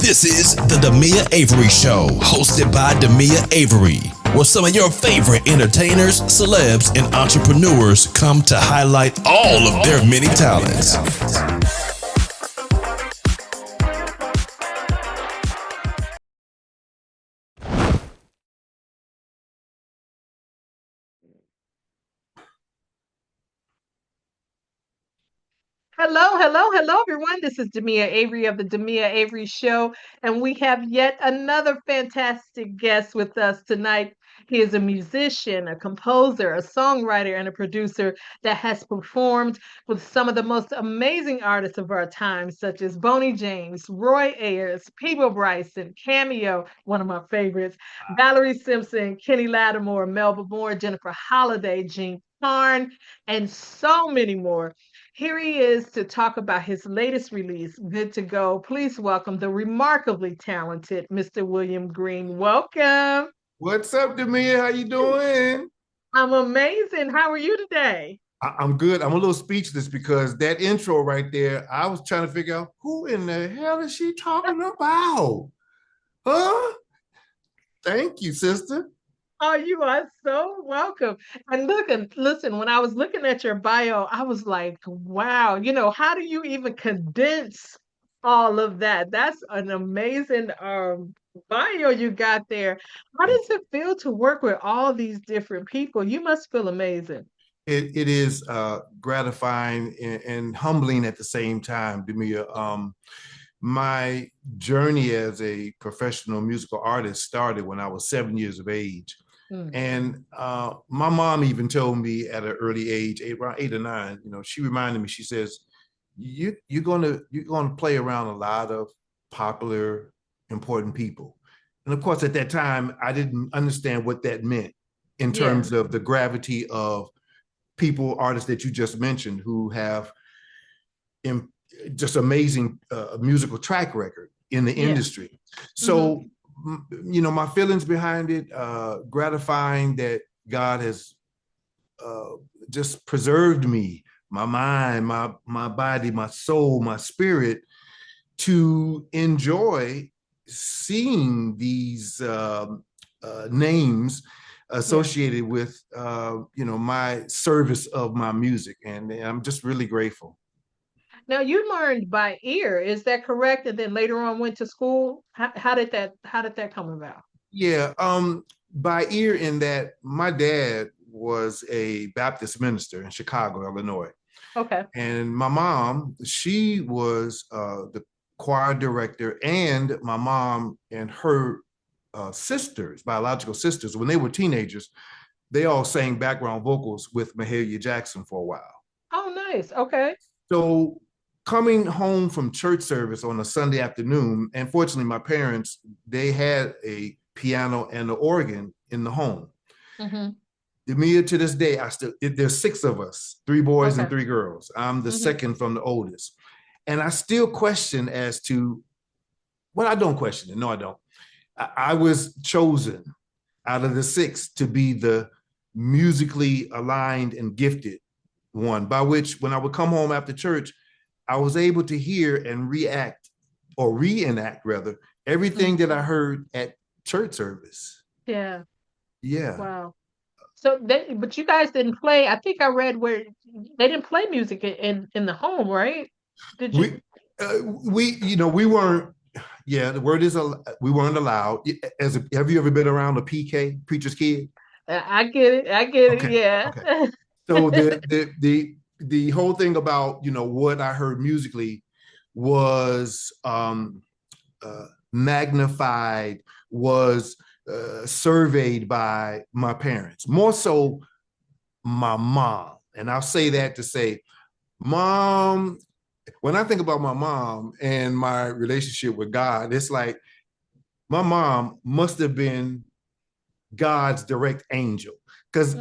This is the Demia Avery Show, hosted by Demia Avery, where some of your favorite entertainers, celebs, and entrepreneurs come to highlight all of their many talents. Hello, everyone. This is Demia Avery of the Demia Avery Show, and we have yet another fantastic guest with us tonight. He is a musician, a composer, a songwriter, and a producer that has performed with some of the most amazing artists of our time, such as Boney James, Roy Ayers, Peabo Bryson, Cameo, one of my favorites, Valerie Simpson, Kenny Lattimore, Melba Moore, Jennifer Holliday, Jean Carne, and so many more. Here he is to talk about his latest release, Good to Go. Please welcome the remarkably talented Mr. William Green. Welcome. What's up, Demir? How you doing? I'm amazing. How are you today? I'm good. I'm a little speechless because that intro right there, I was trying to figure out who in the hell is she talking about? Huh? Thank you, sister. Oh, you are so welcome. And look, and listen, when I was looking at your bio, I was like, wow, how do you even condense all of that? That's an amazing bio you got there. How Thank does it feel to work with all these different people? You must feel amazing. It is gratifying and humbling at the same time, Demir. My journey as a professional musical artist started when I was 7 years of age. And my mom even told me at an early age, around 8 or 9, she reminded me, she says, you're gonna play around a lot of popular, important people. And of course, at that time, I didn't understand what that meant in Yeah. terms of the gravity of people, artists that you just mentioned, who have just amazing musical track record in the Yeah. industry. So, my feelings behind it, gratifying that God has just preserved me, my mind, my body, my soul, my spirit, to enjoy seeing these names associated with my service of my music, and I'm just really grateful. Now you learned by ear, is that correct? And then later on went to school. How did that come about? Yeah, by ear in that my dad was a Baptist minister in Chicago, Illinois. Okay. And my mom, she was the choir director, and my mom and her sisters, biological sisters, when they were teenagers, they all sang background vocals with Mahalia Jackson for a while. Oh, nice. Okay. So coming home from church service on a Sunday afternoon, and fortunately my parents, they had a piano and an organ in the home. Mm-hmm. Demia, to this day, there's 6 of us, 3 boys and Okay. 3 girls. I'm the Mm-hmm. second from the oldest. And I still question as to, well, I don't question it. No, I don't. I was chosen out of the 6 to be the musically aligned and gifted one, by which when I would come home after church, I was able to hear and react, or reenact rather, everything that I heard at church service. Yeah. Yeah. Wow. But you guys didn't play. I think I read where they didn't play music in the home, right? Did you? We weren't. Yeah, the word is we weren't allowed. Have you ever been around a PK, preacher's kid? I get it. I get it. Okay, Yeah. okay. So the whole thing about what I heard musically was magnified, was surveyed by my parents, more so my mom. And I'll say that to say, mom, when I think about my mom and my relationship with God, it's like my mom must have been God's direct angel, because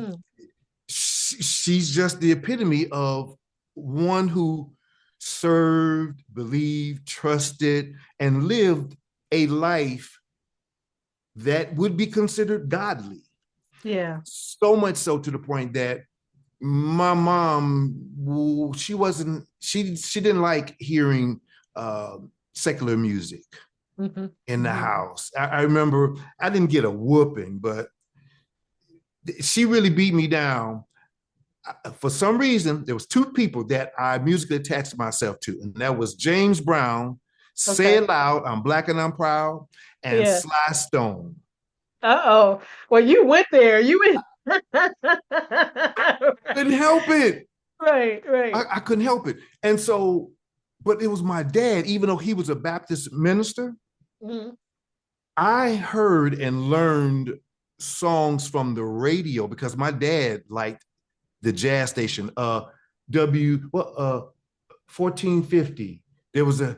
she's just the epitome of one who served, believed, trusted, and lived a life that would be considered godly. Yeah. So much so to the point that my mom, she didn't like hearing secular music. in the house. I remember I didn't get a whooping, but she really beat me down. For some reason, there was two people that I musically attached myself to, and that was James Brown, Say It Loud, I'm Black and I'm Proud, and Yeah. Sly Stone. Uh-oh. Well, you went there. You went. Couldn't help it. Right, right. I couldn't help it. And so, but it was my dad, even though he was a Baptist minister, Mhm. I heard and learned songs from the radio because my dad liked the jazz station, 1450. There was a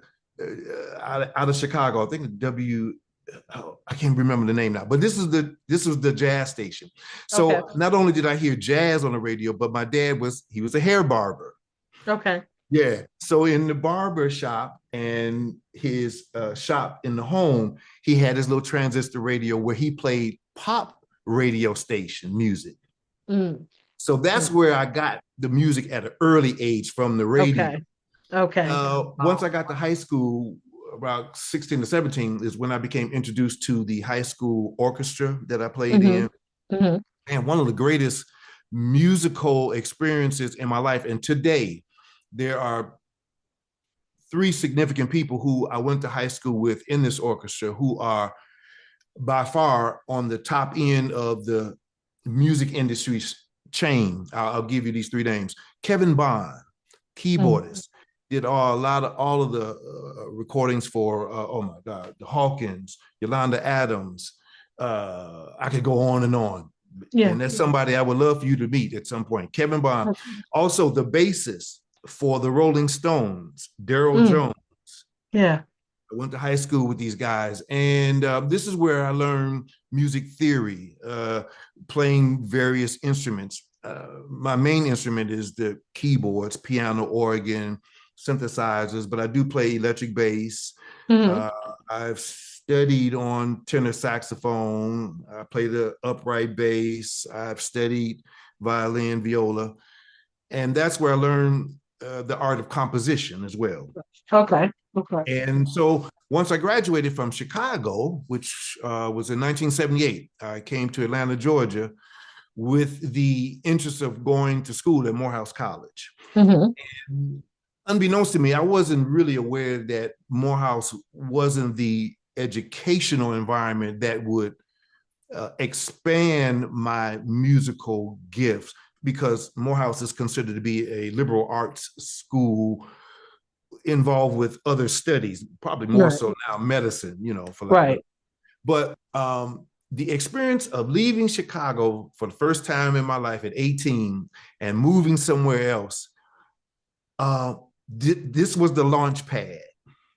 out of Chicago, I think I can't remember the name now, but this was the jazz station. So Okay. not only did I hear jazz on the radio, but my dad was a hair barber. Okay. Yeah. So in the barber shop and his shop in the home, he had his little transistor radio where he played pop radio station music. Mm. So that's where I got the music at an early age from the radio. Okay. Okay. Once I got to high school, about 16 to 17 is when I became introduced to the high school orchestra that I played in. And one of the greatest musical experiences in my life. And today, there are three significant people who I went to high school with in this orchestra who are by far on the top end of the music industry chain. I'll give you these three names. Kevin Bond, keyboardist, did all of the recordings for, oh my God, the Hawkins, Yolanda Adams. I could go on and on. Yeah. And that's somebody I would love for you to meet at some point. Kevin Bond, also the bassist for the Rolling Stones, Daryl Jones. Yeah. I went to high school with these guys, and this is where I learned music theory, playing various instruments. My main instrument is the keyboards, piano, organ, synthesizers, but I do play electric bass. I've studied on tenor saxophone. I play the upright bass. I've studied violin, viola, and that's where I learned the art of composition as well. Okay. And so once I graduated from Chicago, which was in 1978, I came to Atlanta, Georgia, with the interest of going to school at Morehouse College. And unbeknownst to me, I wasn't really aware that Morehouse wasn't the educational environment that would expand my musical gifts, because Morehouse is considered to be a liberal arts school involved with other studies, probably more so now medicine, for that. But the experience of leaving Chicago for the first time in my life at 18 and moving somewhere else, this was the launch pad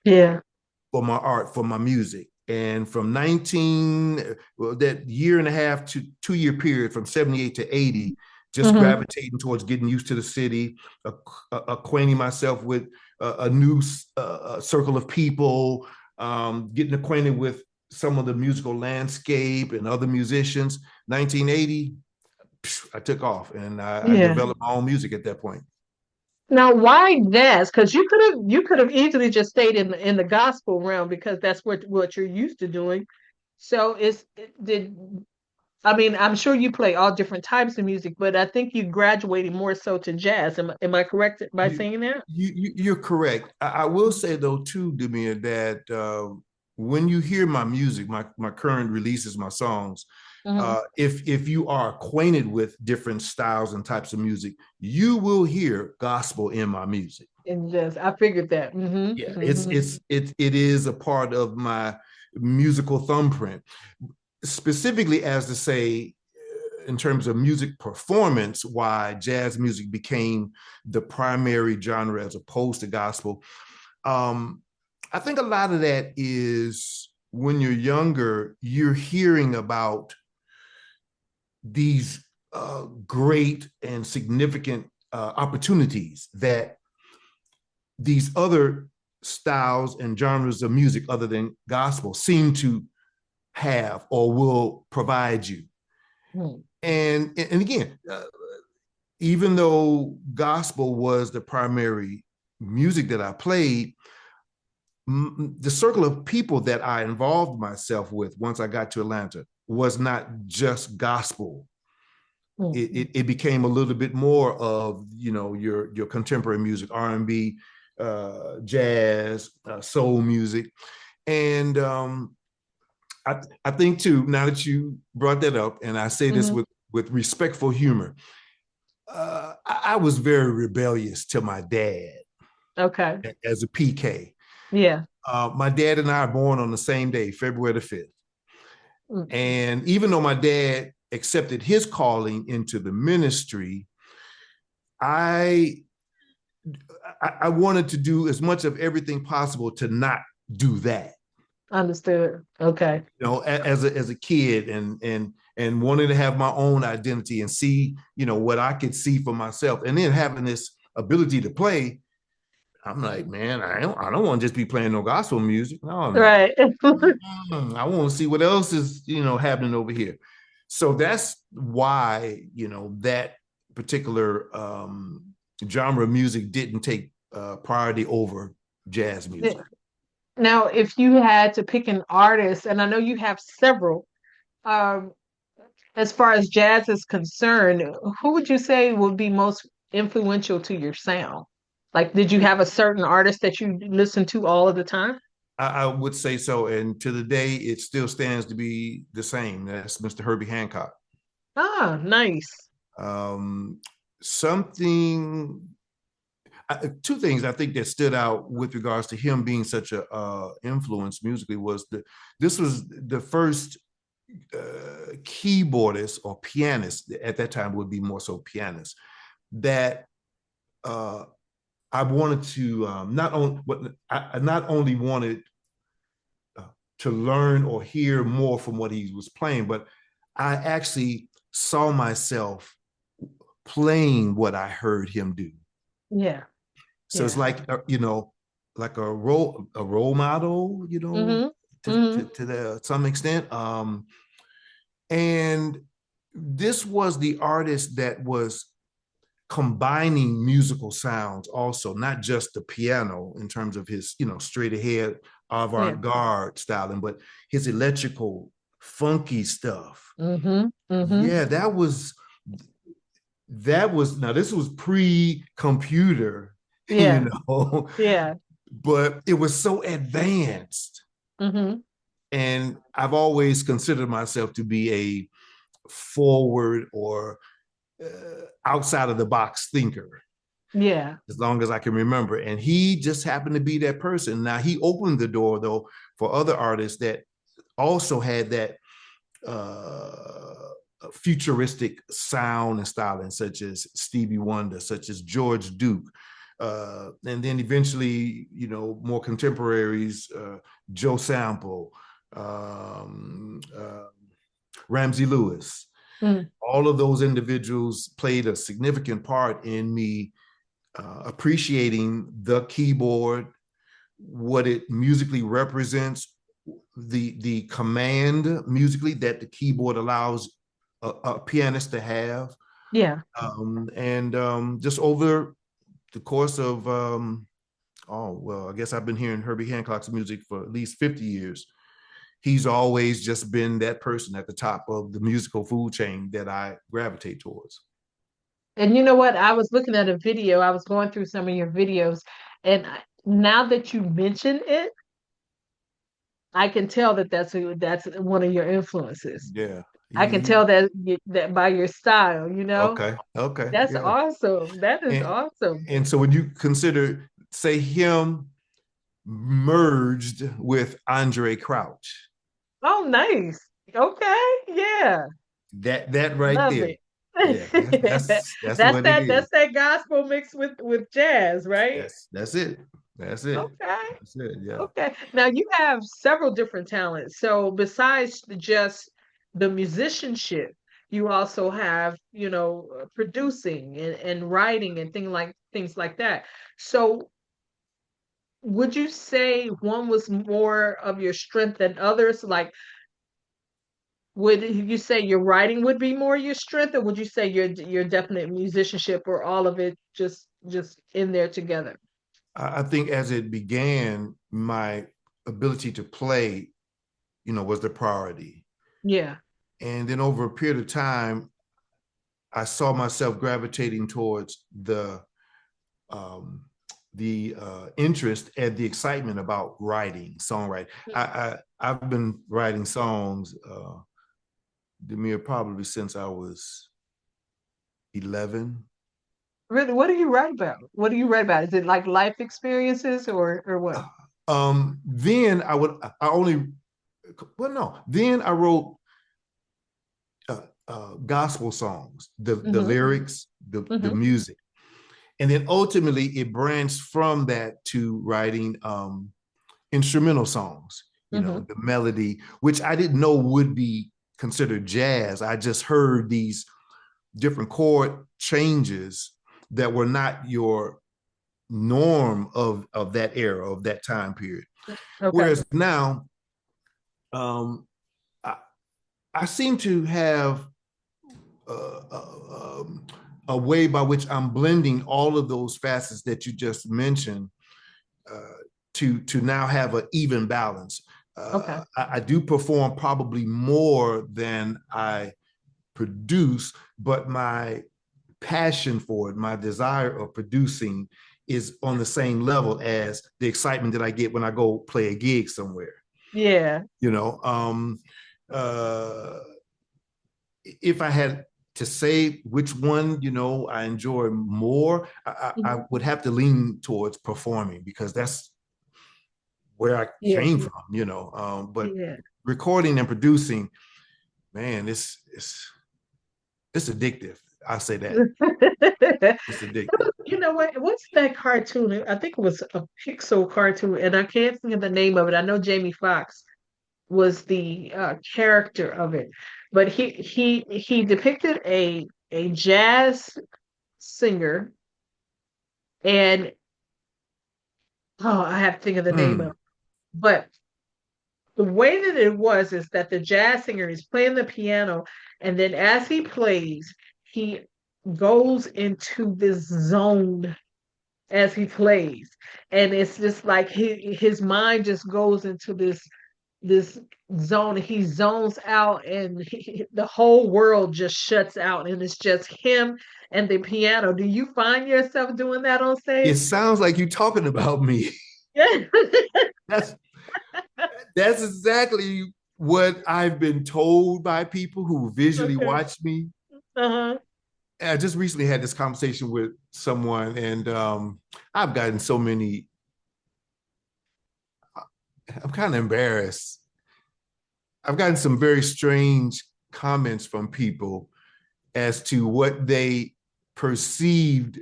for my art, for my music. And from that year and a half to 2 year period, from 78 to 80, just gravitating towards getting used to the city, acquainting myself with a new circle of people, getting acquainted with some of the musical landscape and other musicians. 1980, I took off, and I developed my own music at that point. Now, why jazz? Because you could have easily just stayed in the gospel realm, because that's what you're used to doing. So I'm sure you play all different types of music, but I think you graduated more so to jazz. Am I correct by saying that? You're correct. I will say though too, Demia, that when you hear my music, my current releases, my songs, if you are acquainted with different styles and types of music, you will hear gospel in my music. And yes, I figured that. It is a part of my musical thumbprint. Specifically, as to say, in terms of music performance, why jazz music became the primary genre as opposed to gospel. I think a lot of that is when you're younger, you're hearing about these great and significant opportunities that these other styles and genres of music other than gospel seem to have or will provide you. And again, even though gospel was the primary music that I played, the circle of people that I involved myself with once I got to Atlanta was not just gospel. It became a little bit more of, you know, your contemporary music, R&B, jazz, soul music. And I think too, now that you brought that up, and I say this with respectful humor, I was very rebellious to my dad. Okay. As a PK. Yeah. My dad and I are born on the same day, February the 5th. And even though my dad accepted his calling into the ministry, I wanted to do as much of everything possible to not do that. Understood. Okay. You know, as a kid, and wanting to have my own identity and see, you know, what I could see for myself, and then having this ability to play. I'm like, man, I don't want to just be playing no gospel music. No. Right. I want to see what else is, you know, happening over here. So that's why, you know, that particular genre of music didn't take priority over jazz music. Now, if you had to pick an artist, and I know you have several, as far as jazz is concerned, who would you say would be most influential to your sound? Like, did you have a certain artist that you listen to all of the time? I would say so. And to the day, it still stands to be the same. That's Mr. Herbie Hancock. Ah, nice. Something, two things I think that stood out with regards to him being such a influence musically was this was the first keyboardist or pianist, at that time would be more so pianist, that I wanted to not only wanted to learn or hear more from what he was playing, but I actually saw myself playing what I heard him do. Yeah. So it's like, you know, like a role model, you know, to some extent. And this was the artist that was combining musical sounds also, not just the piano in terms of his, you know, straight ahead avant-garde styling, but his electrical, funky stuff. Yeah, that was now this was pre-computer, Yeah. you know. Yeah. But it was so advanced. And I've always considered myself to be a forward or outside of the box thinker. Yeah. As long as I can remember. And he just happened to be that person. Now, he opened the door, though, for other artists that also had that futuristic sound and styling, such as Stevie Wonder, such as George Duke. And then eventually, you know, more contemporaries, Joe Sample, Ramsey Lewis. All of those individuals played a significant part in me appreciating the keyboard, what it musically represents, the command musically that the keyboard allows a pianist to have. Yeah. And just over the course of, I guess I've been hearing Herbie Hancock's music for at least 50 years. He's always just been that person at the top of the musical food chain that I gravitate towards. And you know what? I was looking at a video. I was going through some of your videos, and now that you mention it, I can tell that that's one of your influences. Yeah. I can tell that by your style, you know? Okay. That's awesome. That is awesome. And so when you consider, say, him merged with Andre Crouch. Oh, nice. Okay. Yeah. That right Love there. it. Yeah, that's what it is. That's that gospel mixed with jazz, right? That's it. That's it. Okay. That's it. Yeah. Okay. Now you have several different talents. So besides just the musicianship, you also have, you know, producing and writing and things like that. So would you say one was more of your strength than others? Like, would you say your writing would be more your strength, or would you say your definite musicianship, or all of it just in there together? I think as it began, my ability to play, was the priority. Yeah. And then over a period of time, I saw myself gravitating towards um, the interest and the excitement about writing, songwriting. I've been writing songs, Demir, probably since I was 11. Really, what do you write about? What do you write about? Is it like life experiences or what? Then I only, well, no, then I wrote gospel songs, the lyrics, the music. And then ultimately it branched from that to writing instrumental songs, the melody, which I didn't know would be considered jazz. I just heard these different chord changes that were not your norm of that era, of that time period. Okay. Whereas now, I seem to have a way by which I'm blending all of those facets that you just mentioned to now have an even balance. Okay. I do perform probably more than I produce, but my passion for it, my desire of producing is on the same level as the excitement that I get when I go play a gig somewhere. Yeah. If I had to say which one, I enjoy more, I would have to lean towards performing because that's where I came from, but recording and producing, man, it's addictive. I say that. It's addictive. You know what? What's that cartoon? I think it was a Pixel cartoon, and I can't think of the name of it. I know Jamie Foxx was the character of it, but he depicted a jazz singer, and I have to think of the name of it. But the way that it was is that the jazz singer is playing the piano, and then as he plays, he goes into this zone as he plays, and it's just like his mind just goes into this zone. He zones out, and the whole world just shuts out, and it's just him and the piano. Do you find yourself doing that on It stage? sounds like you're talking about me. Yeah. That's exactly what I've been told by people who visually Okay. watch me. Uh-huh. I just recently had this conversation with someone, and I've gotten so many. I'm kind of embarrassed. I've gotten some very strange comments from people as to what they perceived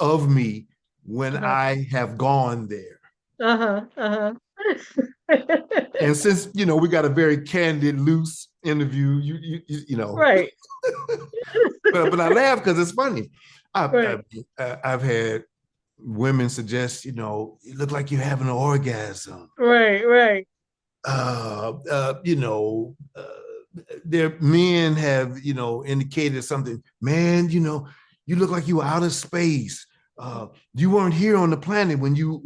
of me when I have gone there. And since we got a very candid, loose interview, Right. but I laugh because it's funny. Right. I've had women suggest, you look like you're having an orgasm. Right. Their men have, indicated something. Man, you look like you were out of space. You weren't here on the planet when you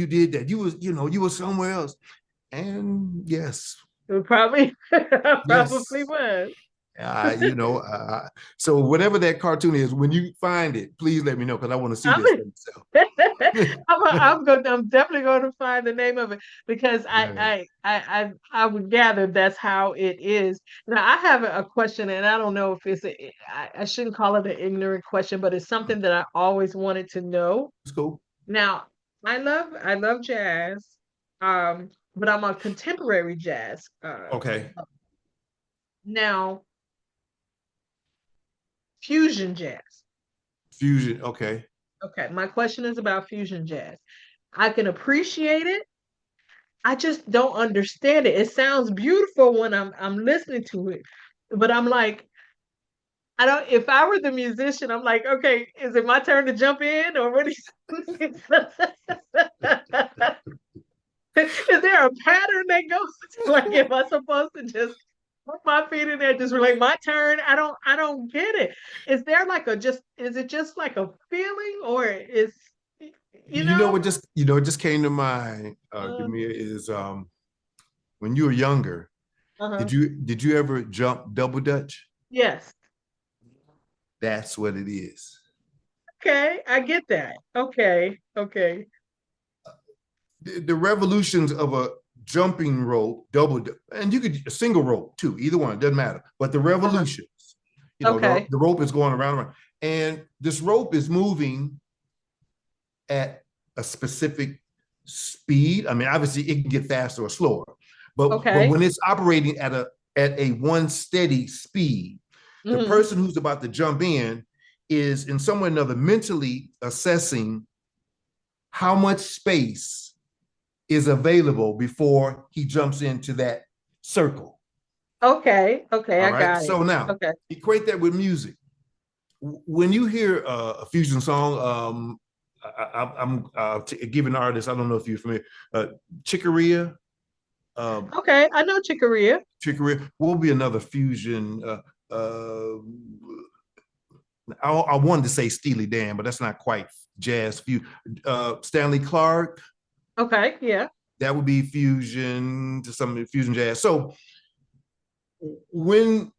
did that. You was, you were somewhere else. And yes, It probably yes. was. So whatever that cartoon is, when you find it, please let me know because I want to see this for myself. I'm definitely going to find the name of it because I would gather that's how it is. Now I have a question, and I don't know if I shouldn't call it an ignorant question, but it's something that I always wanted to know. It's cool. Now I love jazz, but I'm a contemporary jazz. Okay. Now fusion jazz. Fusion. Okay. Okay, my question is about fusion jazz. I can appreciate it. I just don't understand it. It sounds beautiful when I'm listening to it, but I'm like, I don't. If I were the musician, I'm like, okay, is it my turn to jump in, or what? Is there a pattern that goes? Like, am I supposed to just put my feet in there, just like my turn. I don't get it. Is there like is it just like a feeling or is, you You know know? what just came to mind, Uh, Demia, is when you were younger, uh-huh. did you ever jump double dutch? Yes. That's what it is. Okay, I get that. Okay, okay. The revolutions of a jumping rope, and you could a single rope too, either one, it doesn't matter. But the Uh-huh. revolutions, Okay. the rope is going around, and this rope is moving at a specific speed. I mean, obviously it can get faster or slower, but Okay. when it's operating at a one steady speed, the Hmm. person who's about to jump in some way or another mentally assessing how much space is available before he jumps into that circle. Okay. Okay, All I right. got it. So now Okay. equate that with music. When you hear a fusion song, I'm giving artists. I don't know if you're familiar. Chicoria, uh, Okay, I know Chicoria. Chicoria will be another fusion. Uh, I wanted to say Steely Dan, but that's not quite jazz. Stanley Clark, Okay, yeah. that would be fusion to some fusion jazz. So when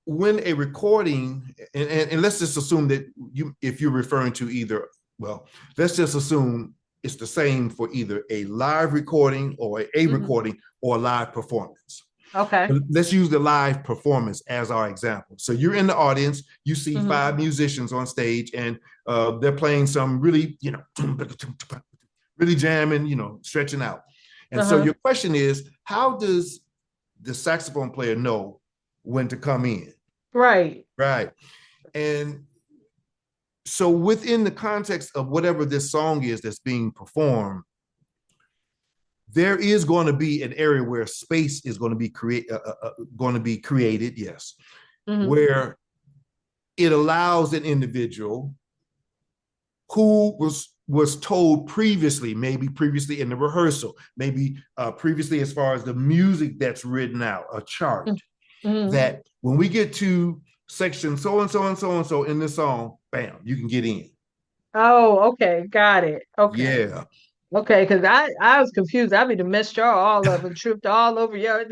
a recording, and let's just assume that if you're referring to either, well, let's just assume it's the same for either a live recording or a Hmm. recording or a live performance. Okay. But let's use the live performance as our example. So you're in the audience, you see Hmm. 5 musicians on stage, and they're playing some really, really jamming, stretching out. And so Uh-huh. your question is, how does the saxophone player know when to come in? Right. Right. And so within the context of whatever this song is that's being performed, there is going to be an area where space is going to be created, yes, Hmm. where it allows an individual who was told previously, maybe previously in the rehearsal, maybe previously as far as the music that's written out, a chart, Hmm. that when we get to section so and so and so and so in this song, bam, you can get in. Oh, okay. Got it. Okay. Yeah. Okay, because I was confused. I mean, to messed y'all all up and tripped all over y'all.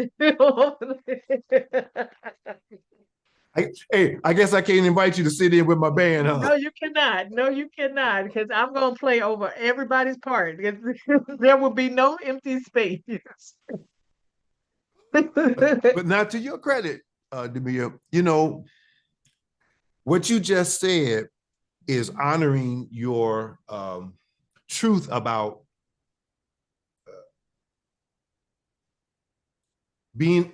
I guess I can't invite you to sit in with my band, huh? No, you cannot. No, you cannot, because I'm gonna play over everybody's part. There will be no empty space. But not to your credit, Demia, what you just said is honoring your truth about being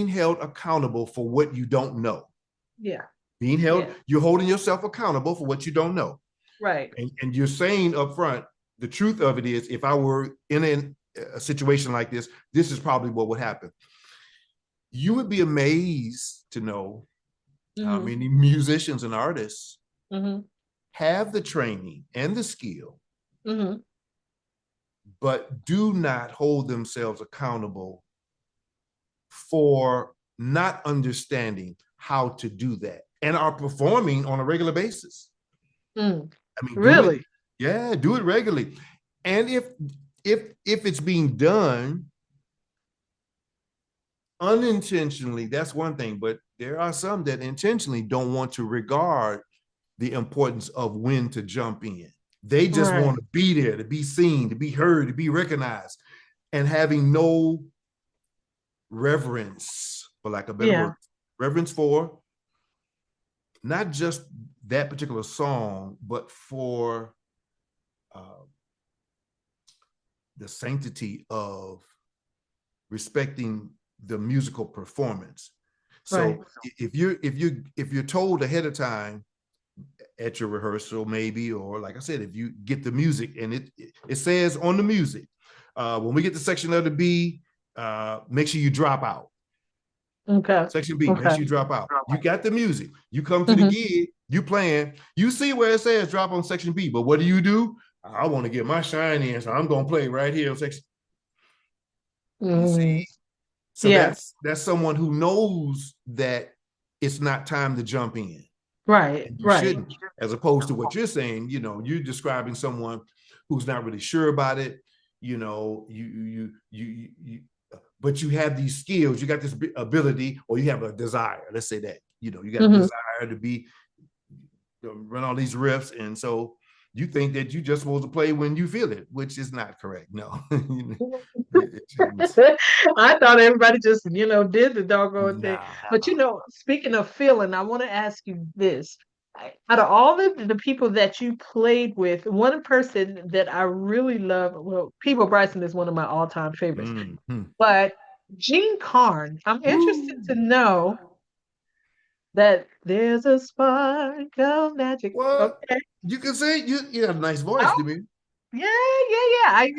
held accountable for what you don't know. Yeah, You're yeah, holding yourself accountable for what you don't know. right. And you're saying up front, the truth of it is, if I were in a situation like this is probably what would happen. You would be amazed to know how Hmm. many musicians and artists Hmm. have the training and the skill, Hmm. but do not hold themselves accountable for not understanding how to do that and are performing on a regular basis. Mm. I mean, Really? do it regularly. And if it's being done unintentionally, that's one thing, but there are some that intentionally don't want to regard the importance of when to jump in. They just Right. want to be there, to be seen, to be heard, to be recognized, and having no reverence, for lack of a better Yeah. word, reverence for not just that particular song, but for uh, the sanctity of respecting the musical performance. Right. So if you're told ahead of time at your rehearsal, maybe, or like I said, if you get the music and it says on the music, when we get to section letter B, make sure you drop out. Okay. Section B, make Okay. sure you drop out. You got the music. You come to the Hmm. gig, you playing, you see where it says drop on section B, but what do? I want to get my shine in, so I'm gonna play right here on section. You Hmm. see, So that's someone who knows that it's not time to jump in. Right, And you right. shouldn't, as opposed to what you're saying, you're describing someone who's not really sure about it, but you have these skills, you got this ability, or you have a desire, let's say that, you got a desire to be, run all these riffs. And so you think that you just supposed to play when you feel it, which is not correct. No. I thought everybody just, did the doggone thing. Nah. But speaking of feeling, I want to ask you this. Out of all of the people that you played with, one person that I really love, well, Peabo Bryson is one of my all-time favorites. But Gene Carne, I'm interested to know that there's a spark of magic. Well, Okay. you can say you have a nice voice to me. Yeah. I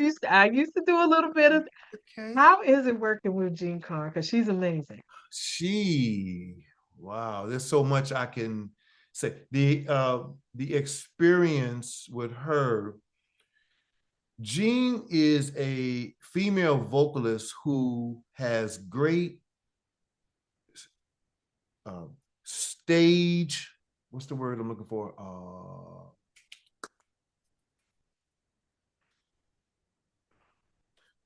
used to do a little bit of. Okay. How is it working with Gene Carne? Because she's amazing. Wow, there's so much I can say. The experience with her. Jean is a female vocalist who has great stage. What's the word I'm looking for?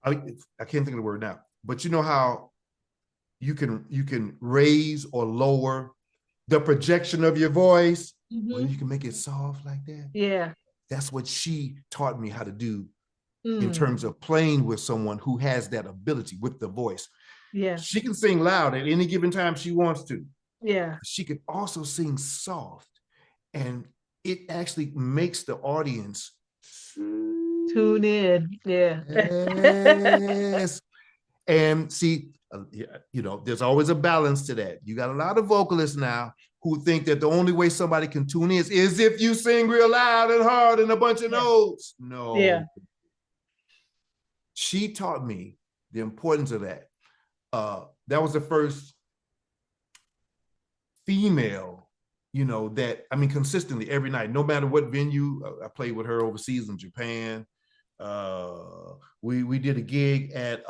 I can't think of the word now. But you know how you can raise or lower the projection of your voice, or you can make it soft like that. Yeah. That's what she taught me how to do in terms of playing with someone who has that ability with the voice. Yeah. She can sing loud at any given time she wants to. Yeah. She could also sing soft, and it actually makes the audience tune in. Yeah. Yes. And see, there's always a balance to that. You got a lot of vocalists now who think that the only way somebody can tune in is if you sing real loud and hard and a bunch of notes. No. Yeah. She taught me the importance of that. That was the first female, consistently every night, no matter what venue. I played with her overseas in Japan. We did a gig at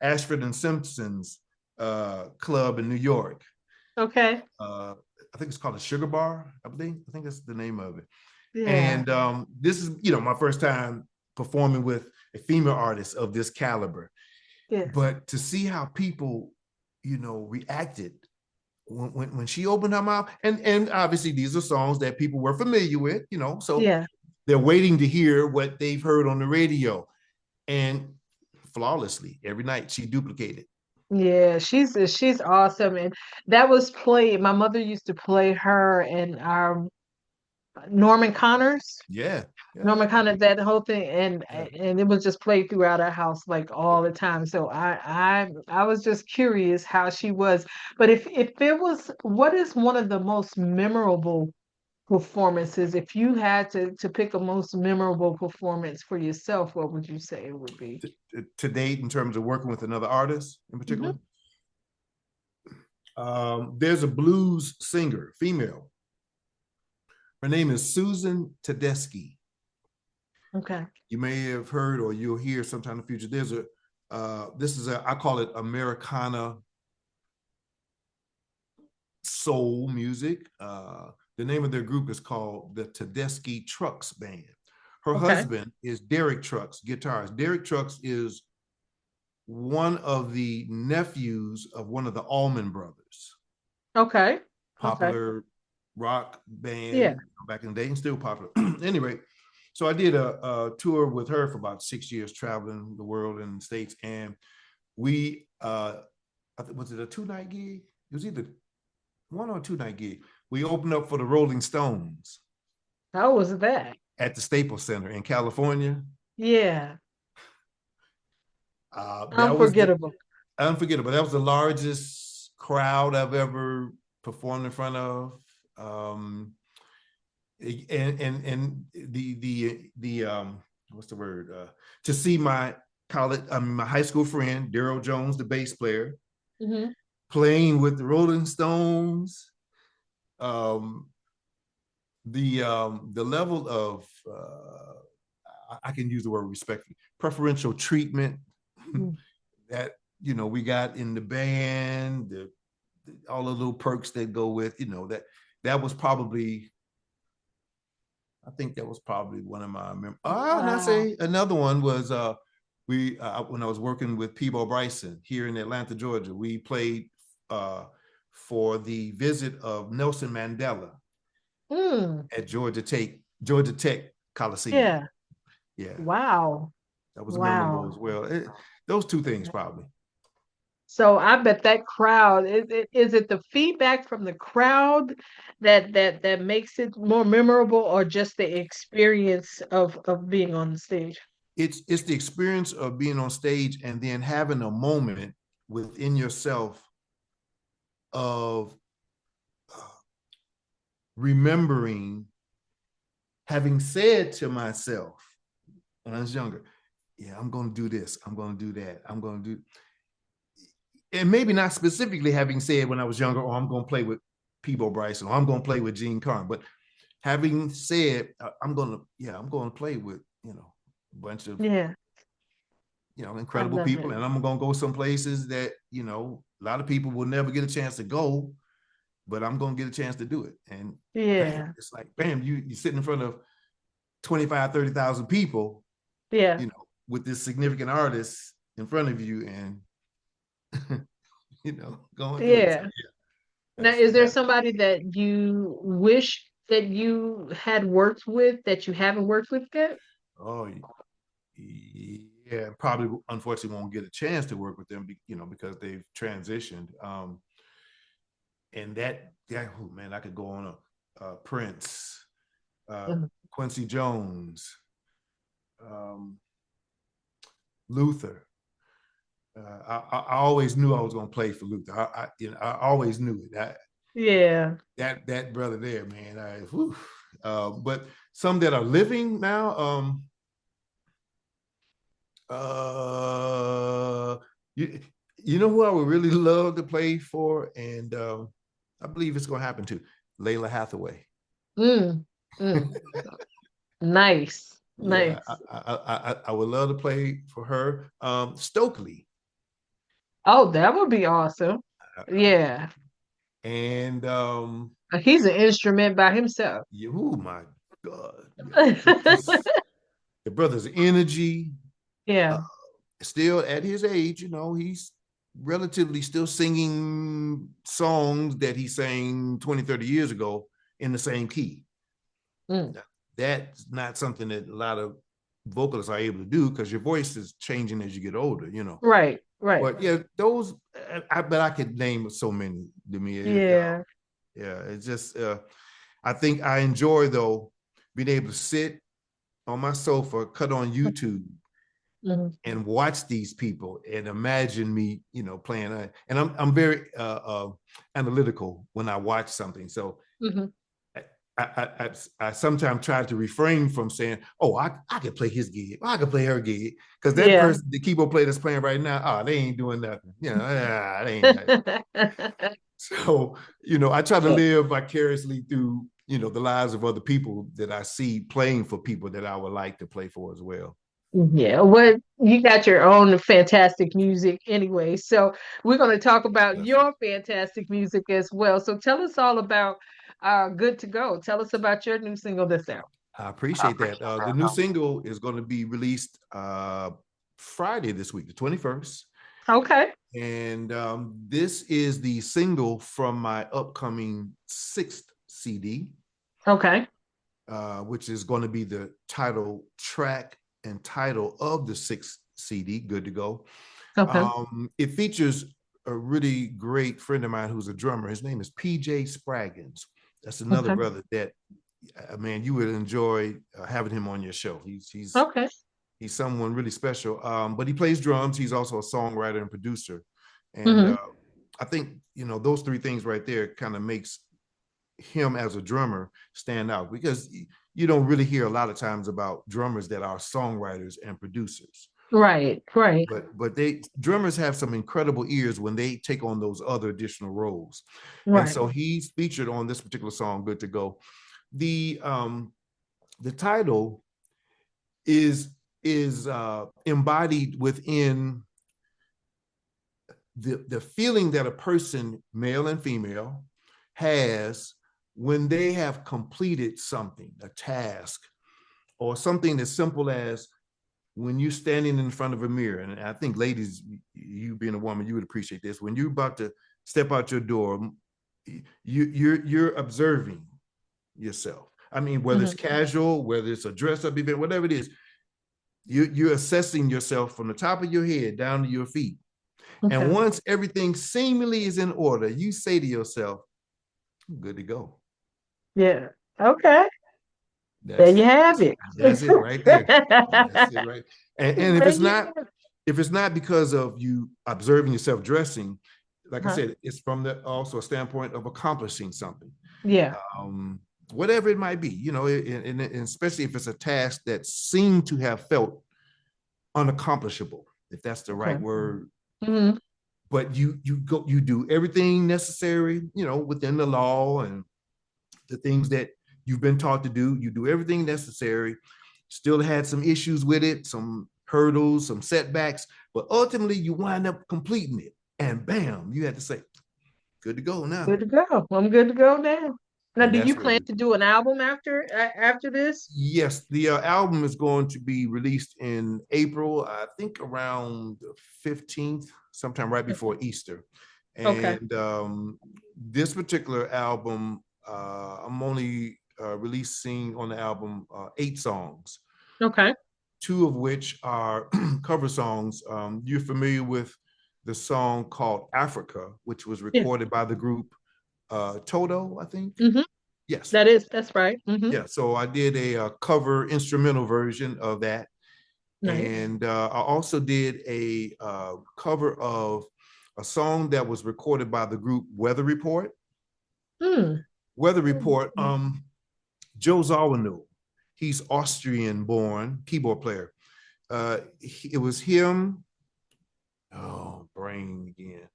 Ashford and Simpson's club in New York. Okay. I think it's called a Sugar Bar. I think that's the name of it. Yeah. And this is, my first time performing with a female artist of this caliber. Yes. But to see how people, reacted when she opened her mouth, and obviously these are songs that people were familiar with, so they're waiting to hear what they've heard on the radio, and flawlessly every night she duplicated. Yeah, she's awesome, and that was played. My mother used to play her and our Norman Connors. Yeah. Norman Connors, that whole thing, and it was just played throughout our house like all the time. So I was just curious how she was. But if it was, what is one of the most memorable performances? If you had to pick a most memorable performance for yourself, what would you say it would be? To date, in terms of working with another artist in particular? There's a blues singer, female. Her name is Susan Tedeschi. Okay. You may have heard, or you'll hear sometime in the future. There's I call it Americana soul music. The name of their group is called the Tedeschi Trucks Band. Her husband is Derek Trucks, guitarist. Derek Trucks is one of the nephews of one of the Allman Brothers. Okay. Popular rock band back in the day, and still popular. Anyway, so I did a tour with her for about 6 years, traveling the world and the States. And we, was it a 2-night gig? It was either 1 or 2-night gig. We opened up for the Rolling Stones. How was that? At the Staples Center in California. Yeah. Unforgettable. Unforgettable. That was the largest crowd I've ever performed in front of. And the what's the word? To see my my high school friend Daryl Jones, the bass player, playing with the Rolling Stones. The level of I can use the word respectfully, preferential treatment that we got in the band, all the little perks that go with, that was probably, I think that was probably one of my and I say another one was when I was working with Peabo Bryson here in Atlanta, Georgia, we played for the visit of Nelson Mandela at Georgia Tech Coliseum. Yeah. Yeah. Wow. That was memorable as well. Those two things probably. So I bet that crowd, is it the feedback from the crowd that makes it more memorable, or just the experience of being on the stage? It's the experience of being on stage and then having a moment within yourself of remembering having said to myself when I was younger, yeah, I'm going to do this, I'm going to do that, I'm going to do, and maybe not specifically having said when I was younger, oh, I'm going to play with Peabo Bryson, or I'm going to play with Gene Carne, but having said, I'm going to play with, a bunch of, incredible people, and I'm going to go some places that, a lot of people will never get a chance to go, but I'm going to get a chance to do it. And bam, it's like, bam, you sitting in front of 25, 30,000 people, with this significant artist in front of you, and going through it. So, now, is there somebody that you wish that you had worked with that you haven't worked with yet? Oh, yeah, probably unfortunately won't get a chance to work with them, because they've transitioned. And oh man, I could go on Prince, Quincy Jones, Luther. I always knew I was going to play for Luther. I always knew it. That brother there, man. But some that are living now, you know who I would really love to play for, and I believe it's going to happen too. Layla Hathaway. Nice. Yeah, I would love to play for her. Stokely. Oh, that would be awesome. Yeah. And he's an instrument by himself. Oh my God. The brother's energy. Still at his age, he's relatively still singing songs that he sang 20, 30 years ago in the same key. That's not something that a lot of vocalists are able to do, because your voice is changing as you get older, Right. But yeah, those, I could name so many to me. It's just, I think I enjoy, though, being able to sit on my sofa, cut on YouTube, and watch these people and imagine me, playing. And I'm very analytical when I watch something. So I sometimes try to refrain from saying, oh, I could play his gig, I could play her gig, because that person, the keyboard player that's playing right now, oh, they ain't doing nothing. They ain't nothing. So, I try to live vicariously through, the lives of other people that I see playing for people that I would like to play for as well. Yeah, well, you got your own fantastic music anyway. So we're going to talk about your fantastic music as well. So tell us all about Good to Go. Tell us about your new single that's out. I appreciate that. The new single is going to be released Friday this week, the 21st. Okay. And this is the single from my upcoming 6th CD. Okay. Which is going to be the title track and title of the 6th CD, Good to Go. Okay. It features a really great friend of mine who's a drummer. His name is PJ Spraggins. That's another brother that, man, you would enjoy having him on your show. He's someone really special. But he plays drums. He's also a songwriter and producer. And I think, those three things right there kind of makes him as a drummer stand out, because you don't really hear a lot of times about drummers that are songwriters and producers. Right. But drummers have some incredible ears when they take on those other additional roles. Right. And so he's featured on this particular song, Good to Go. The title is embodied within the feeling that a person, male and female, has when they have completed something, a task, or something as simple as when you're standing in front of a mirror. And I think, ladies, you being a woman, you would appreciate this. When you're about to step out your door, you're observing yourself. I mean, whether it's casual, whether it's a dress up event, whatever it is, you're assessing yourself from the top of your head down to your feet. Okay. And once everything seemingly is in order, you say to yourself, I'm good to go. Yeah. Okay. That's, there you have it. That's it right there. That's it right. And if it's not because of you observing yourself dressing, like I said, it's from also a standpoint of accomplishing something. Yeah. Whatever it might be, you know, and especially if it's a task that seemed to have felt unaccomplishable, if that's the right word. But you do everything necessary, you know, within the law and the things that you've been taught to do. You do everything necessary. Still had some issues with it, some hurdles, some setbacks, but ultimately you wind up completing it. And bam, you had to say, good to go now. Good to go. I'm good to go now. Now, And do you plan to do an album after this? Yes, the album is going to be released in April, I think around the 15th, sometime right before Easter. And this particular album, I'm only releasing on the album 8 songs. Okay. 2 of which are cover songs. You're familiar with the song called Africa, which was recorded by the group Toto, I think. Yes, that's right. Yeah, so I did a cover instrumental version of that. Nice. And I also did a cover of a song that was recorded by the group Weather Report. Weather Report, Joe Zawinul, he's Austrian born keyboard player. It was him, brain again.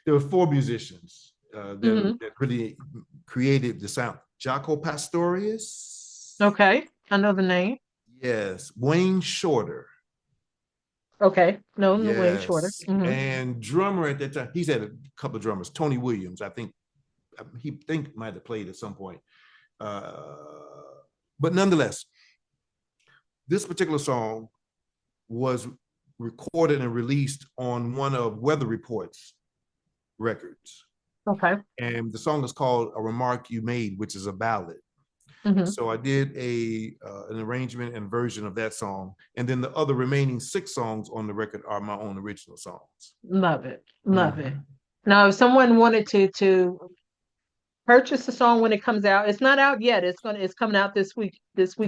There were 4 musicians that really created the sound. Jaco Pastorius. Okay, I know the name. Yes, Wayne Shorter. Okay, no, Wayne Shorter. And drummer at that time, he's had a couple of drummers. Tony Williams, I think might have played at some point. But nonetheless, this particular song was recorded and released on one of Weather Report's records. Okay. And the song is called A Remark You Made, which is a ballad. So I did an arrangement and version of that song. And then the other remaining 6 songs on the record are my own original songs. Love it. Love it. Now, if someone wanted to purchase the song when it comes out, it's not out yet. It's coming out this weekend,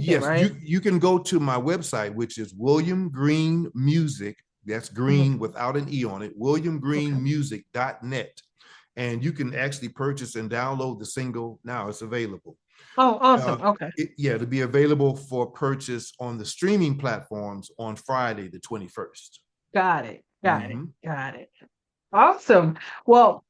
yes, right? You can go to my website, which is William Green Music. That's Green without an E on it, WilliamGreenMusic.net. And you can actually purchase and download the single now. It's available. Oh, awesome. Okay. It'll be available for purchase on the streaming platforms on Friday, the 21st. Got it. Awesome. Well,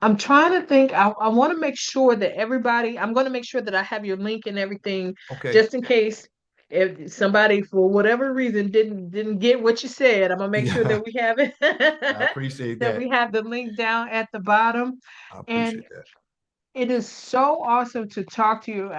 I'm trying to think. I want to make sure that I'm going to make sure that I have your link and everything, just in case if somebody for whatever reason didn't get what you said. I'm gonna make sure that we have it. I appreciate that. We have the link down at the bottom. I appreciate that. It is so awesome to talk to you.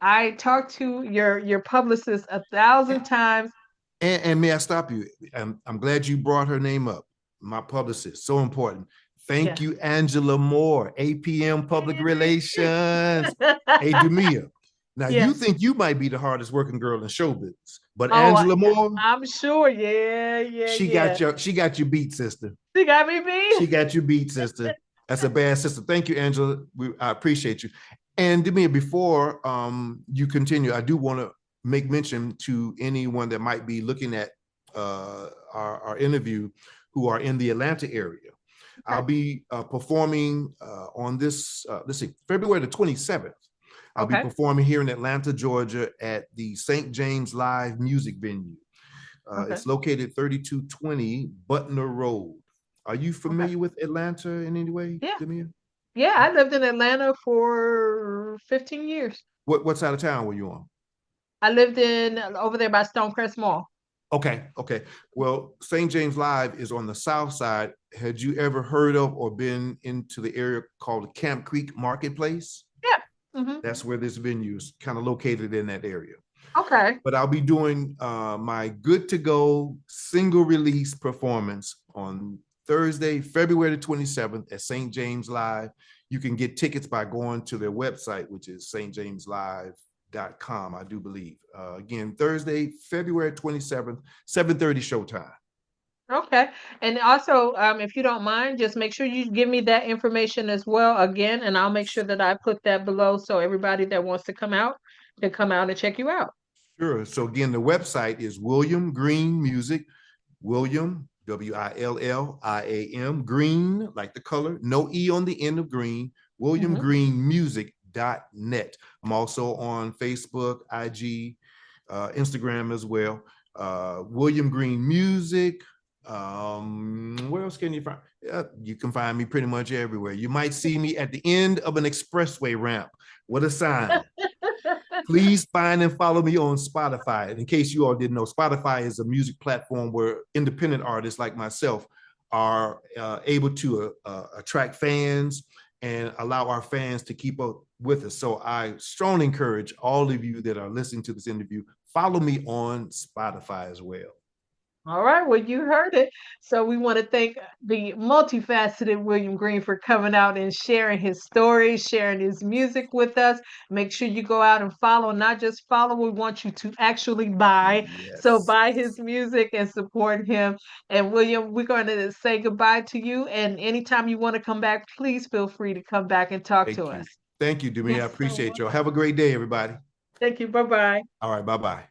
I talked to your publicist 1,000 times. And may I stop you? I'm glad you brought her name up. My publicist, so important. Thank you, Angela Moore, APM Public Relations. Hey, Demia. Now you think you might be the hardest working girl in showbiz, but Angela Moore, I'm sure. She got you beat, sister. She got me beat. She got you beat, sister. That's a bad sister. Thank you, Angela. I appreciate you. And Demia, before you continue, I do want to make mention to anyone that might be looking at our interview who are in the Atlanta area. I'll be performing on this, February the 27th. I'll be performing here in Atlanta, Georgia at the St. James Live Music Venue. It's located 3220 Butner Road. Are you familiar with Atlanta in any way, Demia? Yeah, I lived in Atlanta for 15 years. What side of town were you on? I lived over there by Stonecrest Mall. Okay, okay. Well, St. James Live is on the south side. Had you ever heard of or been into the area called Camp Creek Marketplace? Yeah. Hmm. That's where this venue is kind of located in that area. Okay. But I'll be doing my Good to Go single release performance on Thursday, February the 27th at St. James Live. You can get tickets by going to their website, which is stjameslive.com, I do believe. Again, Thursday, February 27th, 7:30 showtime. Okay. And also, if you don't mind, just make sure you give me that information as well again, and I'll make sure that I put that below so everybody that wants to come out can come out and check you out. Sure. So again, the website is William Green Music, William, William, Green, like the color, no E on the end of green, Mhm. WilliamGreenMusic.net. I'm also on Facebook, IG, Instagram as well. William Green Music. Where else can you find? You can find me pretty much everywhere. You might see me at the end of an expressway ramp with a sign. Please find and follow me on Spotify. And in case you all didn't know, Spotify is a music platform where independent artists like myself are able to attract fans and allow our fans to keep up with us. So I strongly encourage all of you that are listening to this interview, follow me on Spotify as well. All right, well, you heard it. So we want to thank the multifaceted William Green for coming out and sharing his stories, sharing his music with us. Make sure you go out and follow, not just follow, we want you to actually buy. So Yes. buy his music and support him. And William, we're going to say goodbye to you. And anytime you want to come back, please feel free to come back and talk to Thank us. you. Thank you, Demi. I Yes, so appreciate y'all. Have a great day, everybody. thank you. Bye-bye. All right. Bye-bye.